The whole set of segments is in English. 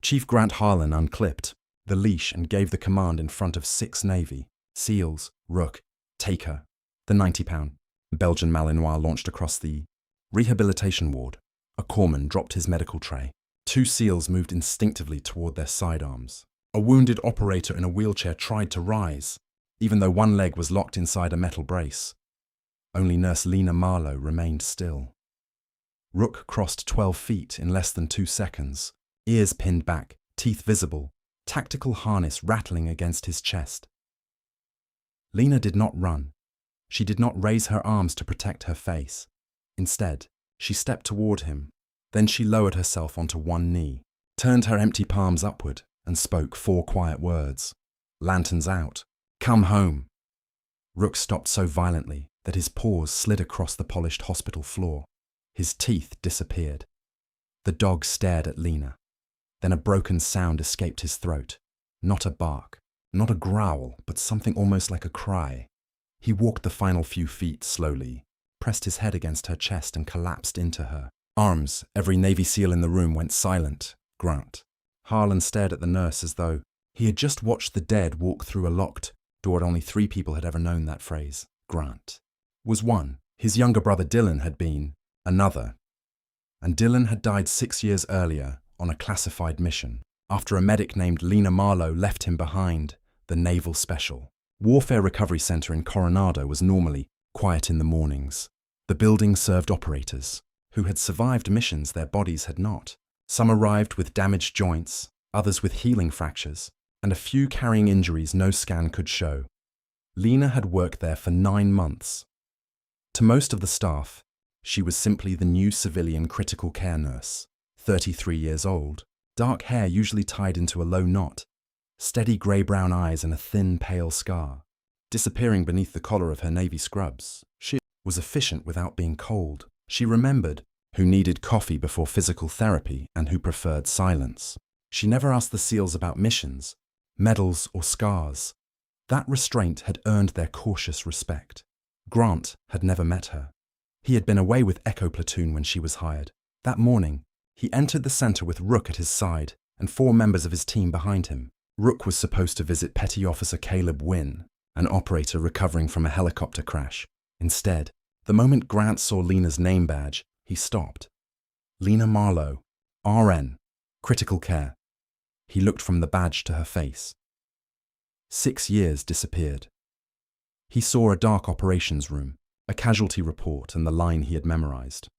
Chief Grant Harlan unclipped the leash and gave the command in front of 6 Navy SEALs. Rook, take her. The 90-pound Belgian Malinois launched across the rehabilitation ward. A corpsman dropped his medical tray. 2 SEALs moved instinctively toward their sidearms. A wounded operator in a wheelchair tried to rise, even though one leg was locked inside a metal brace. Only Nurse Lena Marlowe remained still. Rook crossed 12 feet in less than 2 seconds, ears pinned back, teeth visible, tactical harness rattling against his chest. Lena did not run. She did not raise her arms to protect her face. Instead, she stepped toward him. Then she lowered herself onto one knee, turned her empty palms upward, and spoke 4 quiet words. Lanterns out. Come home. Rook stopped so violently that his paws slid across the polished hospital floor. His teeth disappeared. The dog stared at Lena. Then a broken sound escaped his throat. Not a bark, not a growl, but something almost like a cry. He walked the final few feet slowly, pressed his head against her chest and collapsed into her arms. Every Navy SEAL in the room went silent. Grant Harlan stared at the nurse as though he had just watched the dead walk through a locked door. Only 3 people had ever known that phrase. Grant was one. His younger brother Dylan had been another. And Dylan had died 6 years earlier on a classified mission, after a medic named Lena Marlowe left him behind. The Naval Special Warfare Recovery Center in Coronado was normally quiet in the mornings. The building served operators who had survived missions their bodies had not. Some arrived with damaged joints, others with healing fractures, and a few carrying injuries no scan could show. Lena had worked there for 9 months. To most of the staff, she was simply the new civilian critical care nurse, 33 years old, dark hair usually tied into a low knot, steady grey-brown eyes and a thin, pale scar, disappearing beneath the collar of her navy scrubs. She was efficient without being cold. She remembered who needed coffee before physical therapy and who preferred silence. She never asked the SEALs about missions, medals or scars. That restraint had earned their cautious respect. Grant had never met her. He had been away with Echo Platoon when she was hired. That morning, he entered the center with Rook at his side and 4 members of his team behind him. Rook was supposed to visit Petty Officer Caleb Wynne, an operator recovering from a helicopter crash. Instead, the moment Grant saw Lena's name badge, he stopped. Lena Marlowe, RN, critical care. He looked from the badge to her face. 6 years disappeared. He saw a dark operations room, a casualty report and the line he had memorized.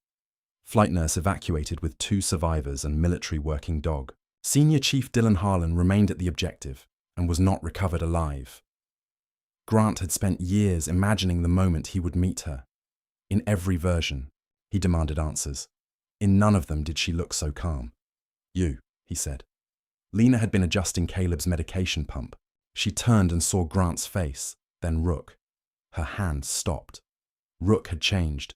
Flight nurse evacuated with 2 survivors and military working dog. Senior Chief Dylan Harlan remained at the objective and was not recovered alive. Grant had spent years imagining the moment he would meet her. In every version, he demanded answers. In none of them did she look so calm. You, he said. Lena had been adjusting Caleb's medication pump. She turned and saw Grant's face, then Rook. Her hand stopped. Rook had changed.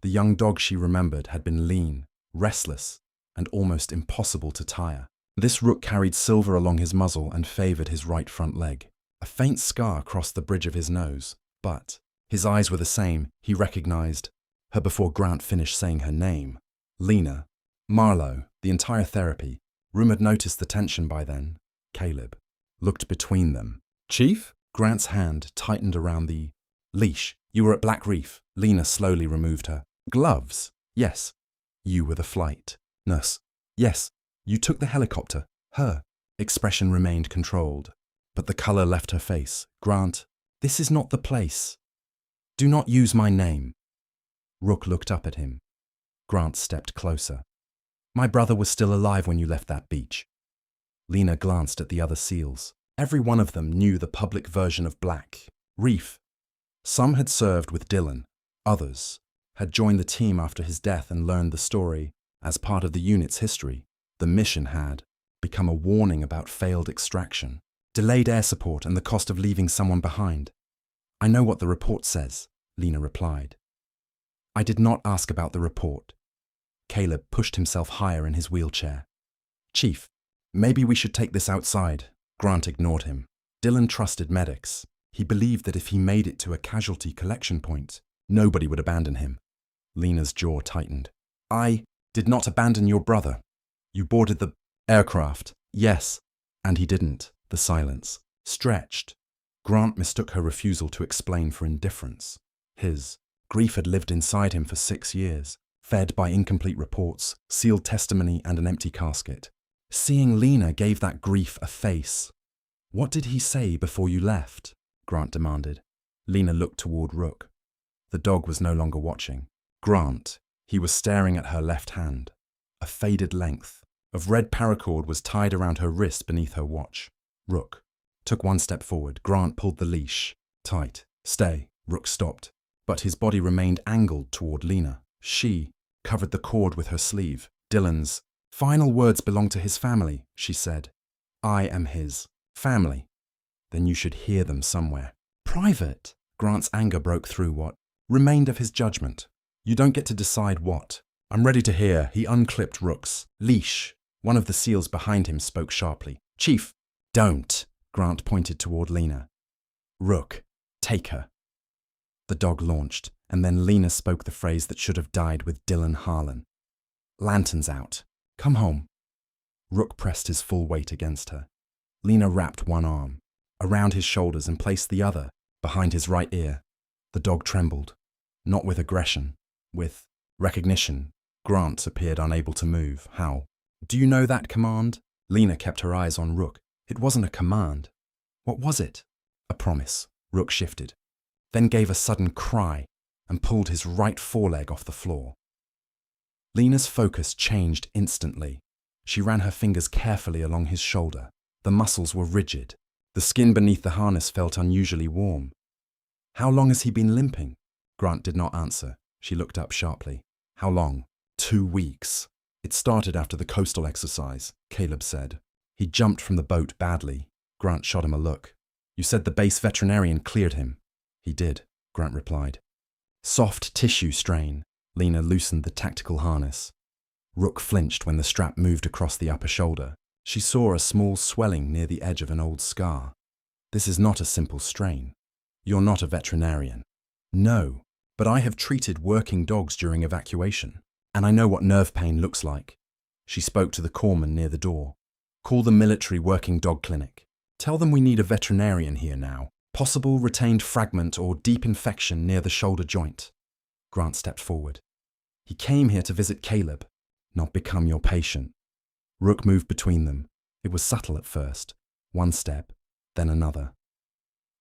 The young dog she remembered had been lean, restless, and almost impossible to tire. This Rook carried silver along his muzzle and favored his right front leg. A faint scar crossed the bridge of his nose, but his eyes were the same. He recognized her before Grant finished saying her name. Lena Marlowe. The entire therapy room had noticed the tension by then. Caleb looked between them. Chief? Grant's hand tightened around the leash. You were at Black Reef. Lena slowly removed her gloves. Yes. You were the flight nurse. Yes. You took the helicopter. Her expression remained controlled, but the color left her face. Grant, this is not the place. Do not use my name. Rook looked up at him. Grant stepped closer. My brother was still alive when you left that beach. Lena glanced at the other SEALs. Every one of them knew the public version of Black Reef. Some had served with Dylan. Others had joined the team after his death and learned the story as part of the unit's history. The mission had become a warning about failed extraction, delayed air support, and the cost of leaving someone behind. I know what the report says, Lena replied. I did not ask about the report. Caleb pushed himself higher in his wheelchair. Chief, maybe we should take this outside. Grant ignored him. Dylan trusted medics. He believed that if he made it to a casualty collection point, nobody would abandon him. Lena's jaw tightened. I did not abandon your brother. You boarded the Aircraft. Yes. And he didn't. The silence. Stretched. Grant mistook her refusal to explain for indifference. His grief had lived inside him for 6 years, fed by incomplete reports, sealed testimony, and an empty casket. Seeing Lena gave that grief a face. What did he say before you left? Grant demanded. Lena looked toward Rook. The dog was no longer watching. Grant, he was staring at her left hand. A faded length of red paracord was tied around her wrist beneath her watch. Rook took one step forward. Grant pulled the leash. Tight. Stay. Rook stopped, but his body remained angled toward Lena. She covered the cord with her sleeve. Dylan's final words belong to his family, she said. I am his family. Then you should hear them somewhere. Private. Grant's anger broke through what remained of his judgment. You don't get to decide what. I'm ready to hear. He unclipped Rook's leash. One of the SEALs behind him spoke sharply. Chief, don't. Grant pointed toward Lena. Rook, take her. The dog launched, and then Lena spoke the phrase that should have died with Dylan Harlan. Lanterns out. Come home. Rook pressed his full weight against her. Lena wrapped one arm around his shoulders and placed the other behind his right ear. The dog trembled, not with aggression, with recognition. Grant appeared unable to move. How? Do you know that command? Lena kept her eyes on Rook. It wasn't a command. What was it? A promise. Rook shifted, then gave a sudden cry and pulled his right foreleg off the floor. Lena's focus changed instantly. She ran her fingers carefully along his shoulder. The muscles were rigid. The skin beneath the harness felt unusually warm. How long has he been limping? Grant did not answer. She looked up sharply. How long? 2 weeks. It started after the coastal exercise, Caleb said. He jumped from the boat badly. Grant shot him a look. You said the base veterinarian cleared him. He did, Grant replied. Soft tissue strain. Lena loosened the tactical harness. Rook flinched when the strap moved across the upper shoulder. She saw a small swelling near the edge of an old scar. This is not a simple strain. You're not a veterinarian. No, but I have treated working dogs during evacuation, and I know what nerve pain looks like. She spoke to the corpsman near the door. Call the military working dog clinic. Tell them we need a veterinarian here now. Possible retained fragment or deep infection near the shoulder joint. Grant stepped forward. He came here to visit Caleb, not become your patient. Rook moved between them. It was subtle at first. One step, then another.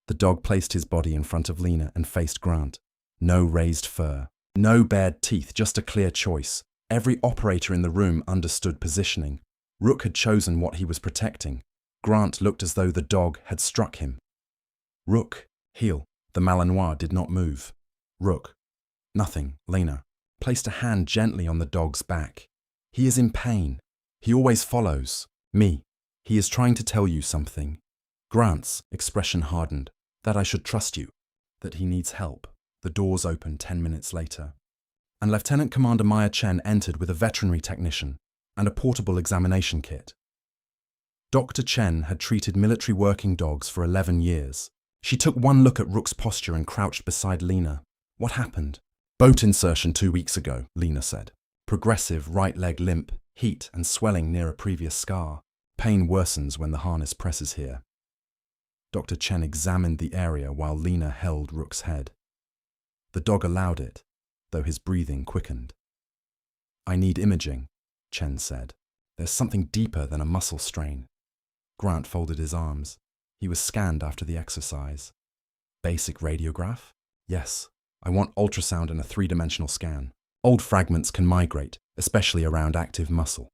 The dog placed his body in front of Lena and faced Grant. No raised fur, no bared teeth, just a clear choice. Every operator in the room understood positioning. Rook had chosen what he was protecting. Grant looked as though the dog had struck him. Rook, heel. The Malinois did not move. Rook. Nothing. Lena placed a hand gently on the dog's back. He is in pain. He always follows me. He is trying to tell you something. Grant's expression hardened. That I should trust you. That he needs help. The doors opened 10 minutes later, and Lieutenant Commander Maya Chen entered with a veterinary technician and a portable examination kit. Dr. Chen had treated military working dogs for 11 years. She took one look at Rook's posture and crouched beside Lena. What happened? Boat insertion 2 weeks ago, Lena said. Progressive right leg limp, heat and swelling near a previous scar. Pain worsens when the harness presses here. Dr. Chen examined the area while Lena held Rook's head. The dog allowed it, though his breathing quickened. I need imaging, Chen said. There's something deeper than a muscle strain. Grant folded his arms. He was scanned after the exercise. Basic radiograph? Yes. I want ultrasound and a 3-dimensional scan. Old fragments can migrate, especially around active muscle.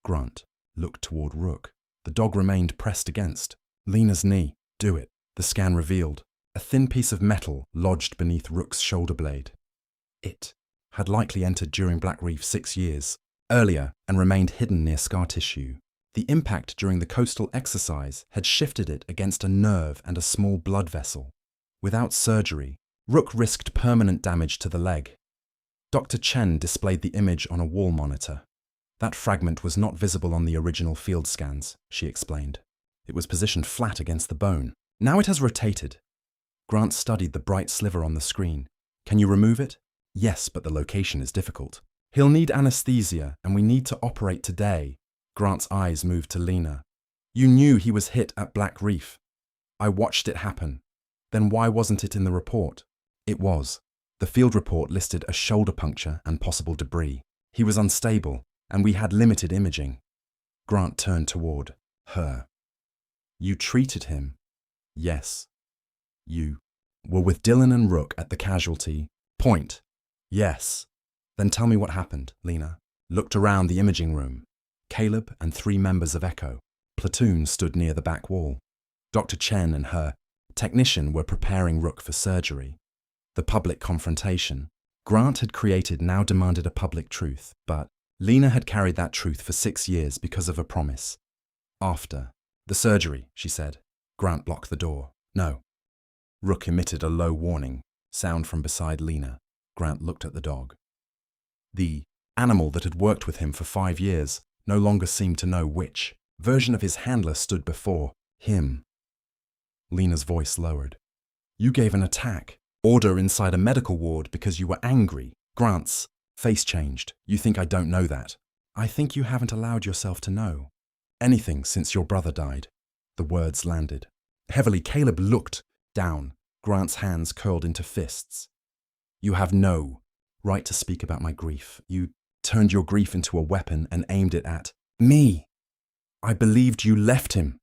Grant looked toward Rook. The dog remained pressed against Lena's knee. Do it. The scan revealed a thin piece of metal lodged beneath Rook's shoulder blade. It had likely entered during Black Reef 6 years earlier and remained hidden near scar tissue. The impact during the coastal exercise had shifted it against a nerve and a small blood vessel. Without surgery, Rook risked permanent damage to the leg. Dr. Chen displayed the image on a wall monitor. That fragment was not visible on the original field scans, she explained. It was positioned flat against the bone. Now it has rotated. Grant studied the bright sliver on the screen. Can you remove it? Yes, but the location is difficult. He'll need anesthesia, and we need to operate today. Grant's eyes moved to Lena. You knew he was hit at Black Reef. I watched it happen. Then why wasn't it in the report? It was. The field report listed a shoulder puncture and possible debris. He was unstable, and we had limited imaging. Grant turned toward her. You treated him? Yes. You were with Dylan and Rook at the casualty point? Yes. Then tell me what happened, Lena. Looked around the imaging room. Caleb and 3 members of Echo platoon stood near the back wall. Dr. Chen and her technician were preparing Rook for surgery. The public confrontation Grant had created now demanded a public truth, but Lena had carried that truth for 6 years because of a promise. After the surgery, she said. Grant blocked the door. No. Rook emitted a low warning sound from beside Lena. Grant looked at the dog. The animal that had worked with him for 5 years no longer seemed to know which version of his handler stood before him. Lena's voice lowered. You gave an attack order inside a medical ward because you were angry. Grant's face changed. You think I don't know that? I think you haven't allowed yourself to know anything since your brother died. The words landed. Heavily, Caleb looked down. Grant's hands curled into fists. You have no right to speak about my grief. You turned your grief into a weapon and aimed it at me. I believed you left him.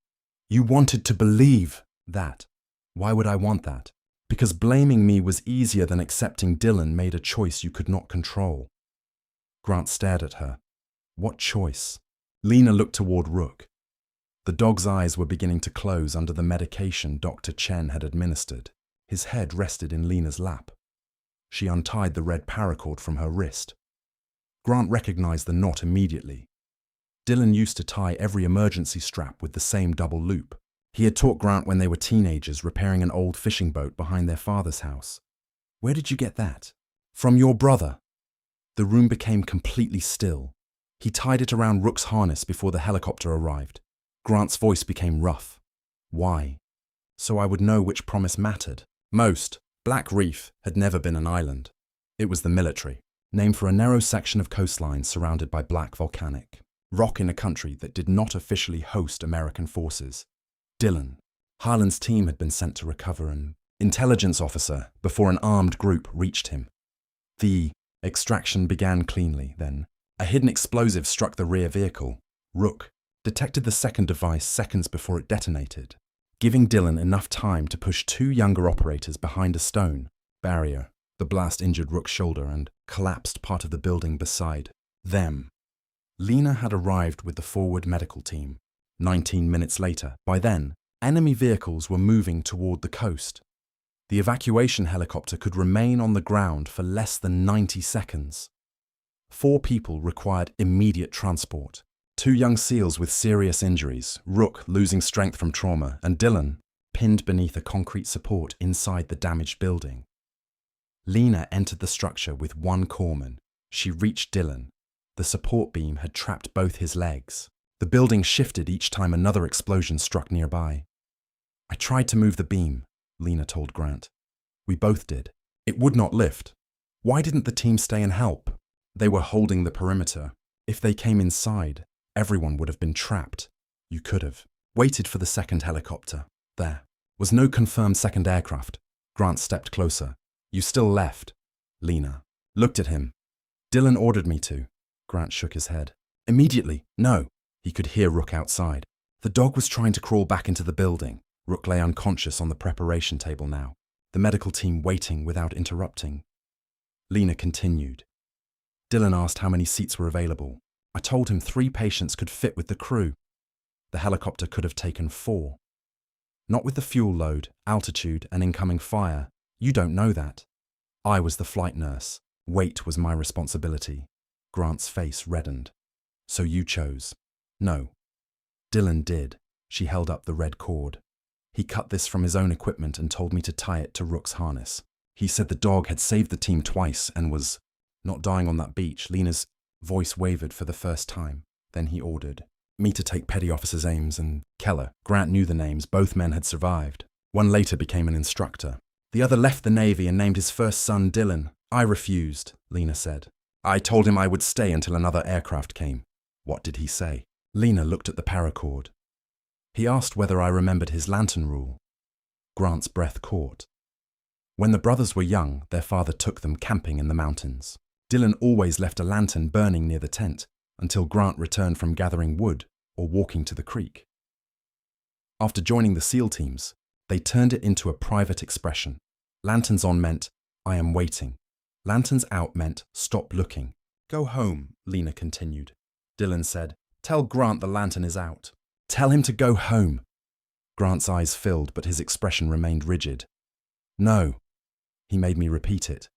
You wanted to believe that. Why would I want that? Because blaming me was easier than accepting Dylan made a choice you could not control. Grant stared at her. What choice? Lena looked toward Rook. The dog's eyes were beginning to close under the medication Dr. Chen had administered. His head rested in Lena's lap. She untied the red paracord from her wrist. Grant recognized the knot immediately. Dylan used to tie every emergency strap with the same double loop. He had taught Grant when they were teenagers repairing an old fishing boat behind their father's house. Where did you get that? From your brother. The room became completely still. He tied it around Rook's harness before the helicopter arrived. Grant's voice became rough. Why? So I would know which promise mattered. Most. Black Reef had never been an island. It was the military, named for a narrow section of coastline surrounded by black volcanic rock in a country that did not officially host American forces. Dylan, Harlan's team had been sent to recover an intelligence officer before an armed group reached him. The extraction began cleanly, then a hidden explosive struck the rear vehicle. Rook detected the second device seconds before it detonated, giving Dylan enough time to push 2 younger operators behind a stone barrier. The blast injured Rook's shoulder and collapsed part of the building beside them. Lena had arrived with the forward medical team. 19 minutes later, by then, enemy vehicles were moving toward the coast. The evacuation helicopter could remain on the ground for less than 90 seconds. 4 people required immediate transport. 2 young SEALs with serious injuries, Rook losing strength from trauma, and Dylan pinned beneath a concrete support inside the damaged building. Lena entered the structure with 1 corpsman. She reached Dylan. The support beam had trapped both his legs. The building shifted each time another explosion struck nearby. I tried to move the beam, Lena told Grant. We both did. It would not lift. Why didn't the team stay and help? They were holding the perimeter. If they came inside, everyone would have been trapped. You could have waited for the second helicopter. There was no confirmed second aircraft. Grant stepped closer. You still left. Lena looked at him. Dylan ordered me to. Grant shook his head. Immediately, no. He could hear Rook outside. The dog was trying to crawl back into the building. Rook lay unconscious on the preparation table now, the medical team waiting without interrupting. Lena continued. Dylan asked how many seats were available. I told him 3 patients could fit with the crew. The helicopter could have taken 4. Not with the fuel load, altitude, and incoming fire. You don't know that. I was the flight nurse. Weight was my responsibility. Grant's face reddened. So you chose. No. Dylan did. She held up the red cord. He cut this from his own equipment and told me to tie it to Rook's harness. He said the dog had saved the team twice and was not dying on that beach. Lena's voice wavered for the first time. Then he ordered me to take Petty Officers Ames and Keller. Grant knew the names. Both men had survived. One later became an instructor. The other left the Navy and named his first son Dylan. I refused, Lena said. I told him I would stay until another aircraft came. What did he say? Lena looked at the paracord. He asked whether I remembered his lantern rule. Grant's breath caught. When the brothers were young, their father took them camping in the mountains. Dylan always left a lantern burning near the tent until Grant returned from gathering wood or walking to the creek. After joining the SEAL teams, they turned it into a private expression. Lanterns on meant, I am waiting. Lanterns out meant, stop looking. Go home, Lena continued. Dylan said, tell Grant the lantern is out. Tell him to go home. Grant's eyes filled, but his expression remained rigid. No. He made me repeat it.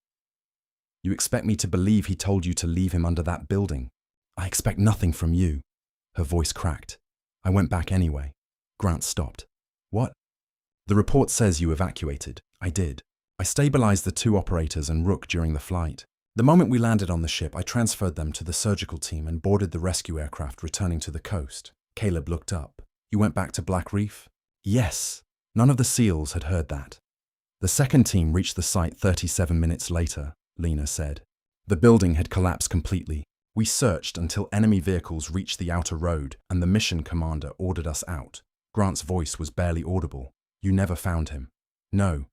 You expect me to believe he told you to leave him under that building? I expect nothing from you. Her voice cracked. I went back anyway. Grant stopped. What? The report says you evacuated. I did. I stabilized the 2 operators and Rook during the flight. The moment we landed on the ship, I transferred them to the surgical team and boarded the rescue aircraft returning to the coast. Caleb looked up. You went back to Black Reef? Yes. None of the SEALs had heard that. The second team reached the site 37 minutes later, Lena said. The building had collapsed completely. We searched until enemy vehicles reached the outer road and the mission commander ordered us out. Grant's voice was barely audible. You never found him. No.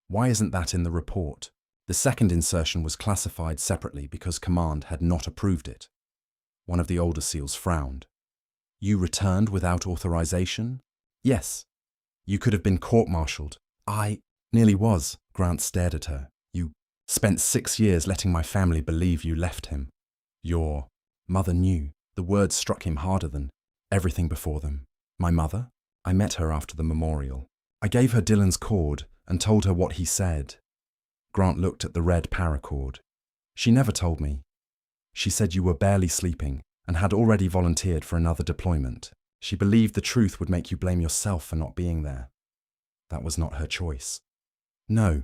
Why isn't that in the report? The second insertion was classified separately because command had not approved it. One of the older SEALs frowned. You returned without authorization? Yes. You could have been court-martialed. I nearly was. Grant stared at her. You spent 6 years letting my family believe you left him. Your mother knew. The words struck him harder than everything before them. My mother? I met her after the memorial. I gave her Dylan's cord and told her what he said. Grant looked at the red paracord. She never told me. She said you were barely sleeping and had already volunteered for another deployment. She believed the truth would make you blame yourself for not being there. That was not her choice. No,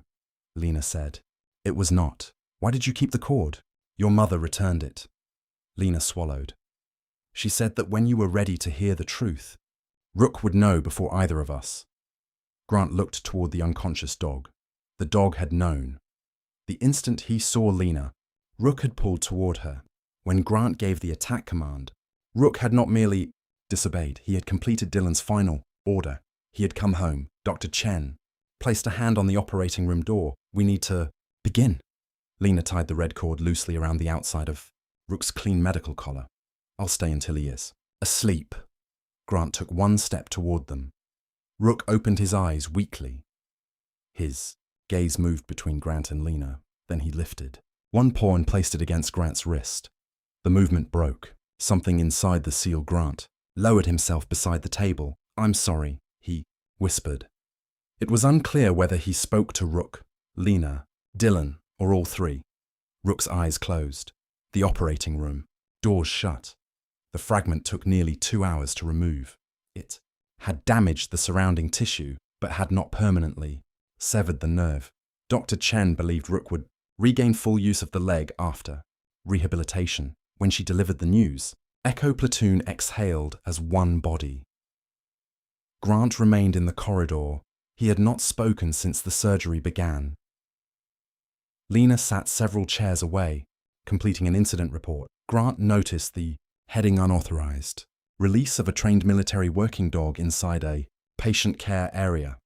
Lena said. It was not. Why did you keep the cord? Your mother returned it. Lena swallowed. She said that when you were ready to hear the truth, Rook would know before either of us. Grant looked toward the unconscious dog. The dog had known. The instant he saw Lena, Rook had pulled toward her. When Grant gave the attack command, Rook had not merely disobeyed. He had completed Dylan's final order. He had come home. Dr. Chen placed a hand on the operating room door. We need to begin. Lena tied the red cord loosely around the outside of Rook's clean medical collar. I'll stay until he is asleep. Grant took one step toward them. Rook opened his eyes weakly. His gaze moved between Grant and Lena. Then he lifted one paw and placed it against Grant's wrist. The movement broke. Something inside the SEAL Grant lowered himself beside the table. I'm sorry, he whispered. It was unclear whether he spoke to Rook, Lena, Dylan, or all three. Rook's eyes closed. The operating room. Doors shut. The fragment took nearly 2 hours to remove. It had damaged the surrounding tissue, but had not permanently severed the nerve. Dr. Chen believed Rook would regain full use of the leg after rehabilitation. When she delivered the news, Echo Platoon exhaled as one body. Grant remained in the corridor. He had not spoken since the surgery began. Lena sat several chairs away, completing an incident report. Grant noticed the heading unauthorized. Release of a trained military working dog inside a patient care area.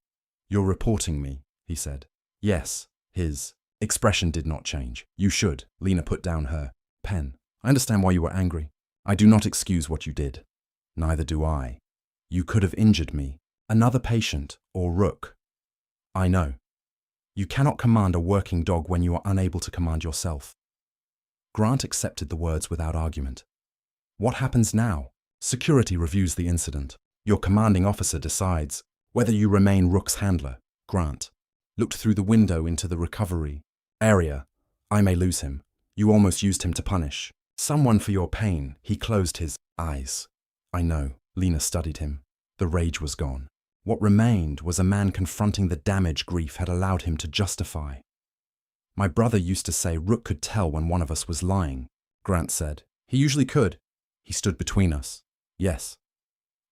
You're reporting me, he said. Yes, his expression did not change. You should. Lena put down her pen. I understand why you were angry. I do not excuse what you did. Neither do I. You could have injured me, another patient, or Rook. I know. You cannot command a working dog when you are unable to command yourself. Grant accepted the words without argument. What happens now? Security reviews the incident. Your commanding officer decides whether you remain Rook's handler. Grant looked through the window into the recovery area. I may lose him. You almost used him to punish someone for your pain. He closed his eyes. I know. Lena studied him. The rage was gone. What remained was a man confronting the damage grief had allowed him to justify. My brother used to say Rook could tell when one of us was lying, Grant said. He usually could. He stood between us. Yes.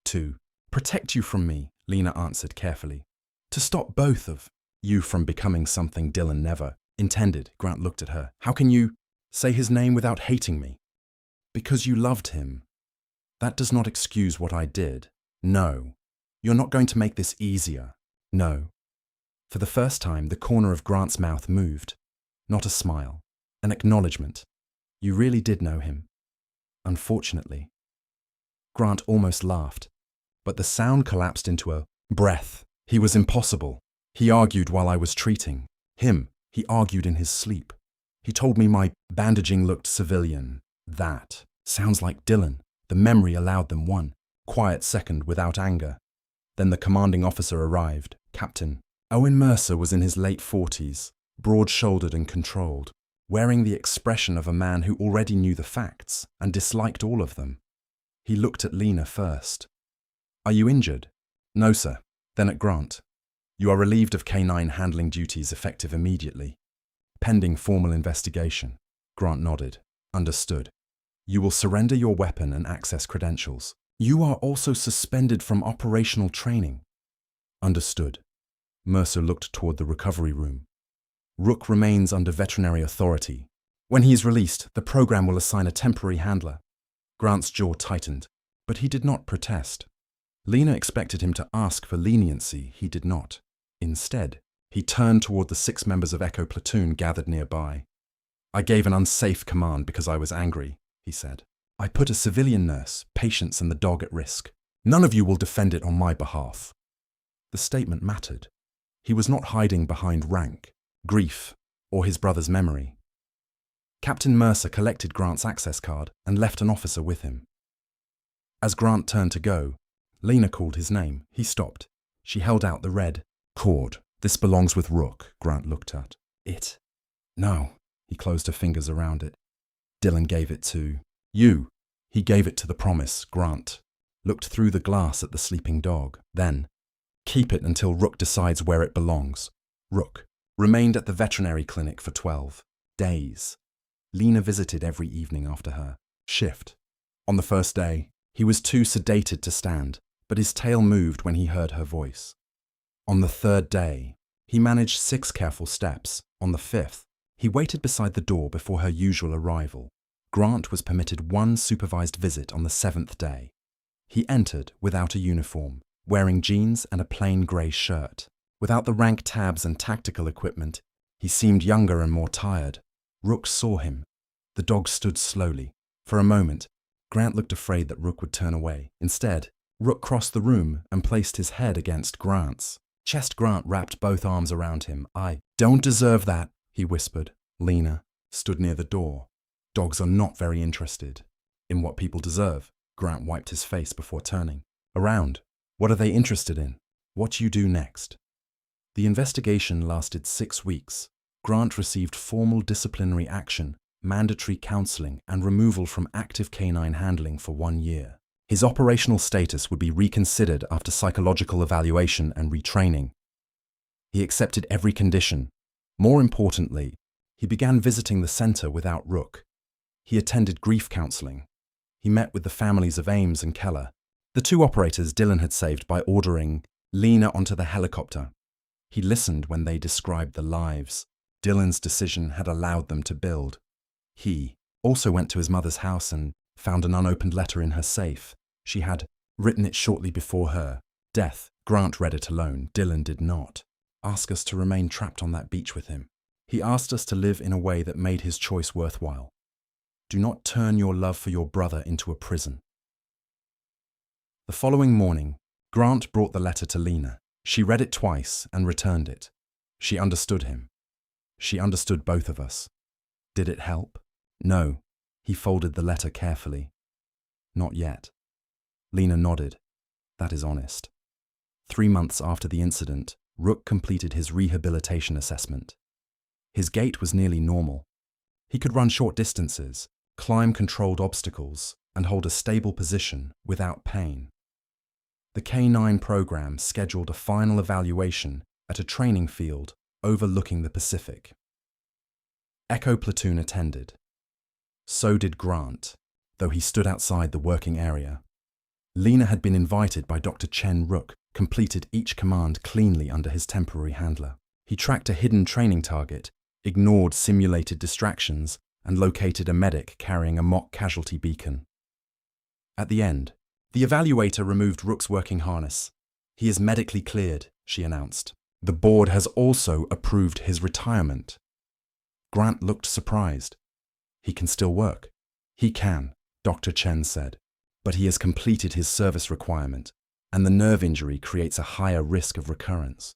To protect you from me, Lena answered carefully. To stop both of you from becoming something Dylan never intended. Grant looked at her. How can you say his name without hating me? Because you loved him. That does not excuse what I did. No. You're not going to make this easier. No. For the first time, the corner of Grant's mouth moved. Not a smile. An acknowledgement. You really did know him. Unfortunately. Grant almost laughed, but the sound collapsed into a breath. He was impossible. He argued while I was treating. Him, he argued in his sleep. He told me my bandaging looked civilian. That sounds like Dylan. The memory allowed them one quiet second without anger. Then the commanding officer arrived, Captain. Owen Mercer was in his late 40s, broad-shouldered and controlled, wearing the expression of a man who already knew the facts and disliked all of them. He looked at Lena first. Are you injured? No, sir. Then at Grant. You are relieved of K9 handling duties effective immediately. Pending formal investigation. Grant nodded. Understood. You will surrender your weapon and access credentials. You are also suspended from operational training. Understood. Mercer looked toward the recovery room. Rook remains under veterinary authority. When he is released, the program will assign a temporary handler. Grant's jaw tightened, but he did not protest. Lena expected him to ask for leniency. He did not. Instead, he turned toward the 6 members of Echo Platoon gathered nearby. I gave an unsafe command because I was angry, he said. I put a civilian nurse, patients, and the dog at risk. None of you will defend it on my behalf. The statement mattered. He was not hiding behind rank, grief, or his brother's memory. Captain Mercer collected Grant's access card and left an officer with him. As Grant turned to go, Lena called his name. He stopped. She held out the red cord. This belongs with Rook, Grant looked at it. No. He closed her fingers around it. Dylan gave it to you. He gave it to the Promise, Grant. Looked through the glass at the sleeping dog. Then, keep it until Rook decides where it belongs. Rook remained at the veterinary clinic for 12 days. Lena visited every evening after her shift. On the first day, he was too sedated to stand, but his tail moved when he heard her voice. On the 3rd day, he managed 6 careful steps. On the 5th, he waited beside the door before her usual arrival. Grant was permitted 1 supervised visit on the 7th day. He entered without a uniform, wearing jeans and a plain grey shirt. Without the rank tabs and tactical equipment, he seemed younger and more tired. Rook saw him. The dog stood slowly. For a moment, Grant looked afraid that Rook would turn away. Instead, Rook crossed the room and placed his head against Grant's chest. Grant wrapped both arms around him. I don't deserve that, he whispered. Lena stood near the door. Dogs are not very interested in what people deserve. Grant wiped his face before turning around. What are they interested in? What you do next? The investigation lasted 6 weeks. Grant received formal disciplinary action, mandatory counseling, and removal from active canine handling for 1 year. His operational status would be reconsidered after psychological evaluation and retraining. He accepted every condition. More importantly, he began visiting the center without Rook. He attended grief counseling. He met with the families of Ames and Keller, the 2 operators Dylan had saved by ordering Lena onto the helicopter. He listened when they described the lives Dylan's decision had allowed them to build. He also went to his mother's house and found an unopened letter in her safe. She had written it shortly before her death. Grant read it alone. Dylan did not ask us to remain trapped on that beach with him. He asked us to live in a way that made his choice worthwhile. Do not turn your love for your brother into a prison. The following morning, Grant brought the letter to Lena. She read it twice and returned it. She understood him. She understood both of us. Did it help? No. He folded the letter carefully. Not yet. Lena nodded. That is honest. 3 months after the incident, Rook completed his rehabilitation assessment. His gait was nearly normal. He could run short distances, climb controlled obstacles, and hold a stable position without pain. The K9 program scheduled a final evaluation at a training field overlooking the Pacific. Echo Platoon attended. So did Grant, though he stood outside the working area. Lena had been invited by Dr. Chen. Rook completed each command cleanly under his temporary handler. He tracked a hidden training target, ignored simulated distractions, and located a medic carrying a mock casualty beacon. At the end, the evaluator removed Rook's working harness. "He is medically cleared," she announced. "The board has also approved his retirement." Grant looked surprised. "He can still work." "He can," Dr. Chen said, "but he has completed his service requirement, and the nerve injury creates a higher risk of recurrence."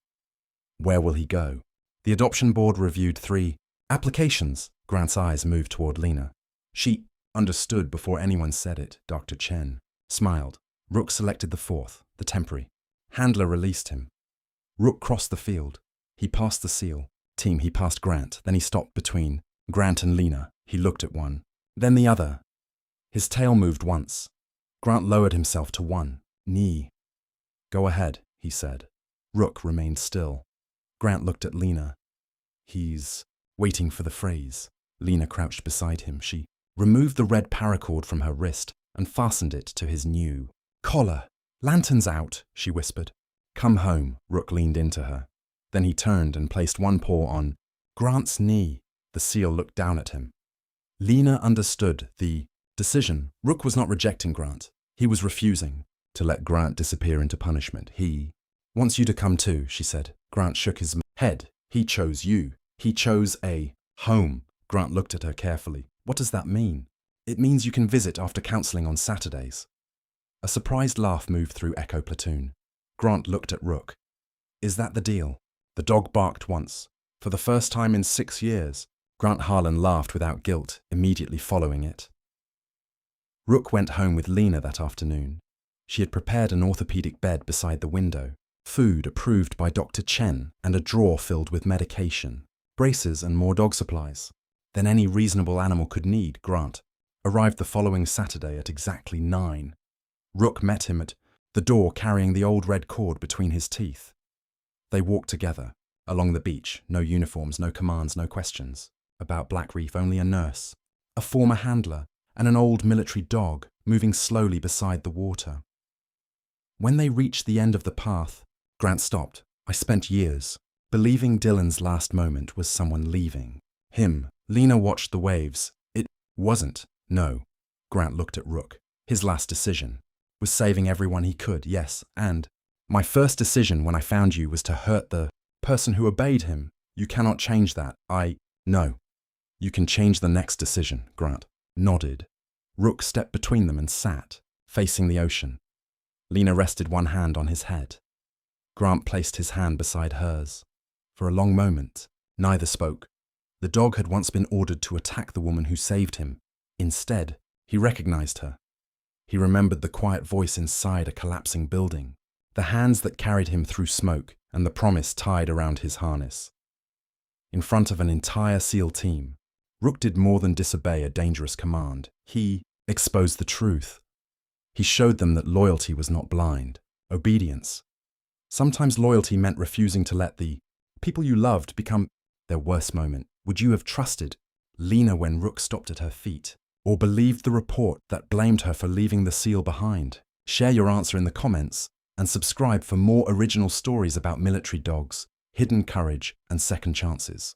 "Where will he go?" The adoption board reviewed 3 applications. Grant's eyes moved toward Lena. She understood before anyone said it. Dr. Chen smiled. Rook selected the 4th, the temporary. Handler released him. Rook crossed the field. He passed the SEAL team. He passed Grant. Then he stopped between Grant and Lena. He looked at one, then the other. His tail moved once. Grant lowered himself to one knee. "Go ahead," he said. Rook remained still. Grant looked at Lena. "He's waiting for the phrase." Lena crouched beside him. She removed the red paracord from her wrist and fastened it to his new collar. "Lantern's out," she whispered. "Come home." Rook leaned into her. Then he turned and placed one paw on Grant's knee. The SEAL looked down at him. Lena understood the decision. Rook was not rejecting Grant. He was refusing to let Grant disappear into punishment. "He wants you to come too," she said. Grant shook his head. "He chose you. He chose a home." Grant looked at her carefully. "What does that mean?" "It means you can visit after counseling on Saturdays." A surprised laugh moved through Echo Platoon. Grant looked at Rook. "Is that the deal?" The dog barked once. For the first time in 6 years, Grant Harlan laughed without guilt, immediately following it. Rook went home with Lena that afternoon. She had prepared an orthopedic bed beside the window, food approved by Dr. Chen, and a drawer filled with medication, braces and more dog supplies than any reasonable animal could need. Grant arrived the following Saturday at exactly 9. Rook met him at the door carrying the old red cord between his teeth. They walked together along the beach, no uniforms, no commands, no questions. About Black Reef, only a nurse, a former handler, and an old military dog moving slowly beside the water. When they reached the end of the path, Grant stopped. "I spent years believing Dylan's last moment was someone leaving him." Lena watched the waves. "It wasn't." "No." Grant looked at Rook. "His last decision was saving everyone he could, yes, and my first decision when I found you was to hurt the person who obeyed him. You cannot change that. No. You can change the next decision." Grant nodded. Rook stepped between them and sat, facing the ocean. Lena rested one hand on his head. Grant placed his hand beside hers. For a long moment, neither spoke. The dog had once been ordered to attack the woman who saved him. Instead, he recognized her. He remembered the quiet voice inside a collapsing building, the hands that carried him through smoke, and the promise tied around his harness. In front of an entire SEAL team, Rook did more than disobey a dangerous command. He exposed the truth. He showed them that loyalty was not blind, obedience. Sometimes loyalty meant refusing to let the people you loved become their worst moment. Would you have trusted Lena when Rook stopped at her feet, or believed the report that blamed her for leaving the SEAL behind? Share your answer in the comments and subscribe for more original stories about military dogs, hidden courage, and second chances.